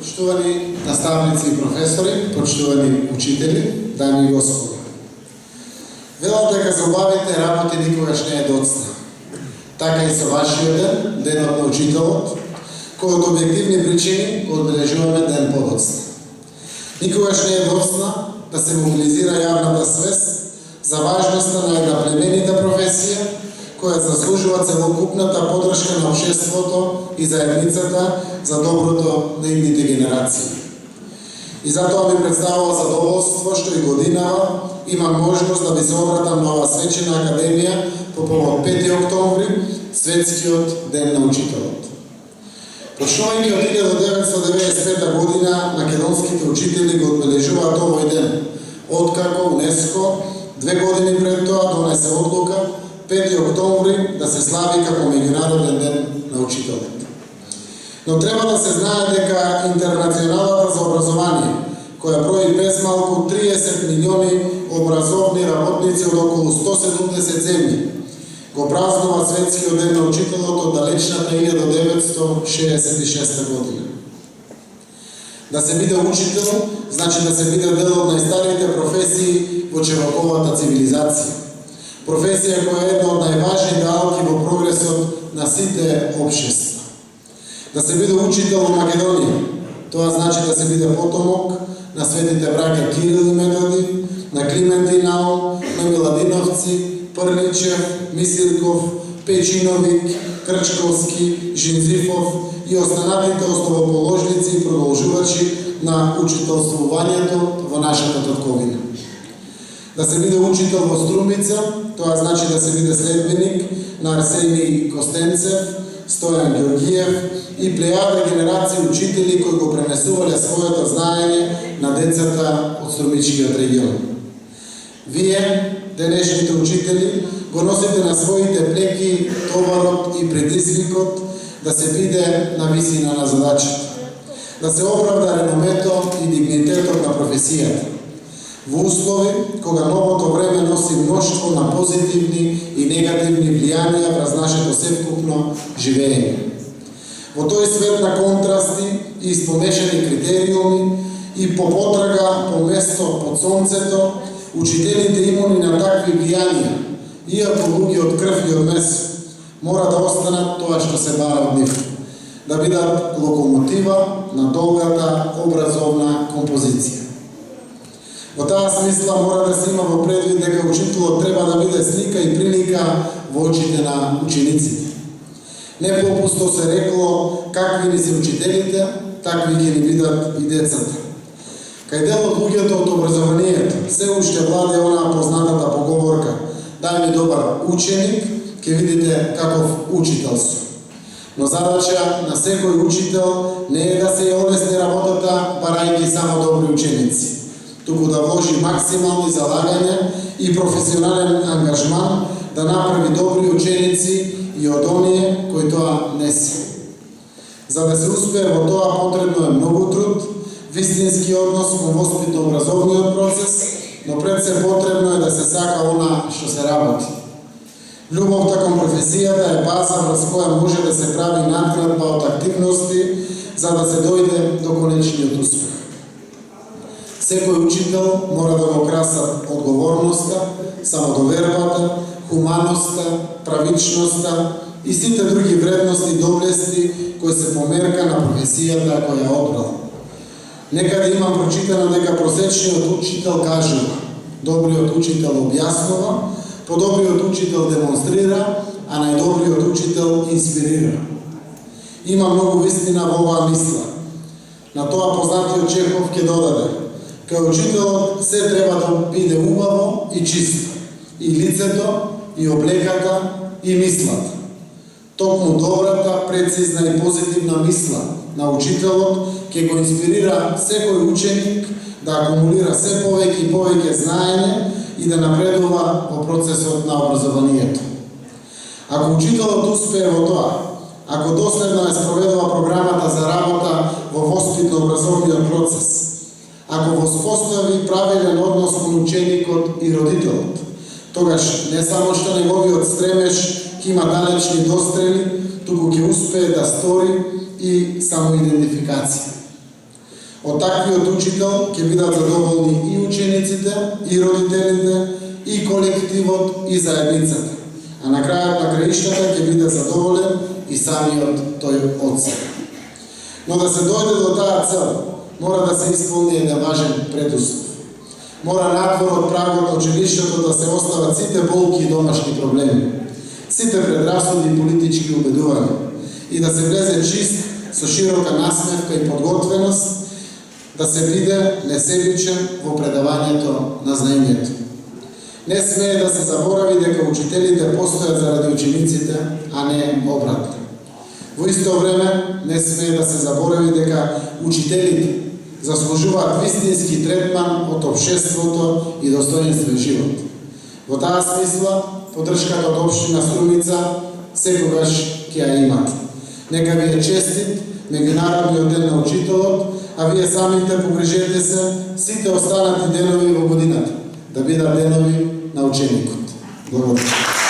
Почитувани наставници и професори, почитувани учители, дами и господи. Велат дека за убавите работи никогаш не е доцна. Така и со вашиот ден, денот на учителот, кој од објективни причини го одбележуваме ден подоцна. Никогаш не е доцна да се мобилизира јавната свест за важноста на една племенита професија, која заслужува целокупната подршка на општеството и заедницата за доброто на идните генерации. И затоа ми представува задоволство што и годинава имам можност да ви се обратам на ова свечена академија по повод 5 октомври, светскиот ден на учителот. Почнувајќи од 1995 година, македонските учители го одбележуваат овој ден, откако УНЕСКО 2 години пред тоа донесе одлука 5 октомври да се слави како меѓународен ден на учителот. Но треба да се знае дека Интернационалата за образование, која брои без малку 30 милиони образовни работници од околу 170 земји, го празнува светскиот ден на учителот од далечната 1966 година. Да се биде учител, значи да се биде дел од најстарите професии во човековата цивилизација. Професија која е една од најважните алки во прогресот на сите општества. Да се биде учител во Македонија, тоа значи да се биде потомок на светите браќа Кирил и Методи, на Климент и Наум, на Миладиновци, Прличев, Мисирков, Печиновик, Крчковски, Жинзифов и останатите основоположници и продолжувачи на учителствувањето во нашата татковина. Да се биде учител во Струмица, тоа значи да се биде следбеник на Арсений Костенцев, Стојан Ѓорѓиев и плејада генерации учители кои го пренесувале своето знаење на децата од Струмичкиот регион. Вие, денешните учители, го носите на своите плеки товарот и предизвикот да се биде на висина на задачата, да се оправда реномето и дигнитетот на професијата. Во услови кога новото време носи мноштво на позитивни и негативни влијанија врз нашето севкупно живење. Во тој свет на контрасти и испомешани критериуми и по потрага по место под сонцето, учителите имуни на такви влијанија, иако луѓе од крв и од месо, мора да останат тоа што се бара од нив, да бидат локомотива на долгата образовна композиција. Во таа смисла мора да се има во предвид дека учителот треба да биде слика и прилика во очите на учениците. Не попусто се рекло какви ни се учителите, такви ќе ни бидат и децата. Кај дел од луѓето од образованието се уште владе онаа познатата поговорка: дај ми добар ученик, ќе видите каков учител сум. Но задача на секој учител не е да се ја олесни работата барајќи само добри ученици, туку да вложи максимални залагања и професионален ангажман да направи добри ученици и од оние кои тоа не се. За да се успее во тоа потребно е многу труд, вистински однос кон воспитно-образовниот процес, но пред се потребно е да се сака она што се работи. Љубовта кон професијата е база врз која може да се прави надградба од активности за да се дојде до конечниот успех. Секој учител мора да го красат одговорноста, самодовербата, хуманоста, правичноста и сите други вредности и доблести кои се померка на професијата која одбрал. Некаде имам прочитано дека просечниот учител кажува, добриот учител објаснува, подобриот учител демонстрира, а најдобриот учител инспирира. Има многу вистина во оваа мисла. На тоа познатиот Чехов ќе додаде: кај учителот се треба да биде убаво и чисто, и лицето, и облеката, и мислата. Токму добрата, прецизна и позитивна мисла на учителот ќе го инспирира секој ученик да акумулира се повеќе и повеќе знаење и да напредува во процесот на образованието. Ако учителот успее во тоа, ако доследно ја спроведува програмата за работа во воспитно-образовниот процес, ако воспостави правилен однос кон ученикот и родителот, тогаш не само што неговиот стремеж ќе има далечни дострели, туку ќе успее да стори и самоидентификација. Од таквиот учител ќе бидат задоволни и учениците, и родителите, и колективот, и заедницата. А на крајот на краиштата ќе биде задоволен и самиот тој од себе. Но да се дојде до таа цел, мора да се исполни еден важен предуслов. Мора надвор од прагот на училиштето да се остават сите болки и домашни проблеми, сите предрасуди и политички убедувања и да се влезе чист со широка насмевка и подготвеност, да се биде несебичен во предавањето на знаењето. Не смее да се заборави дека учителите постојат заради учениците, а не обратно. Во исто време не смее да се заборави дека учителите заслужуваат вистински третман од општеството и достоинствен живот. Во таа смисла, поддршката од општина Струмица секогаш ќе ја имате. Нека ви е честит меѓународниот ден на учителот, а вие самите погрижете се сите останати денови во годината да бидат денови на ученикот. Благодарам.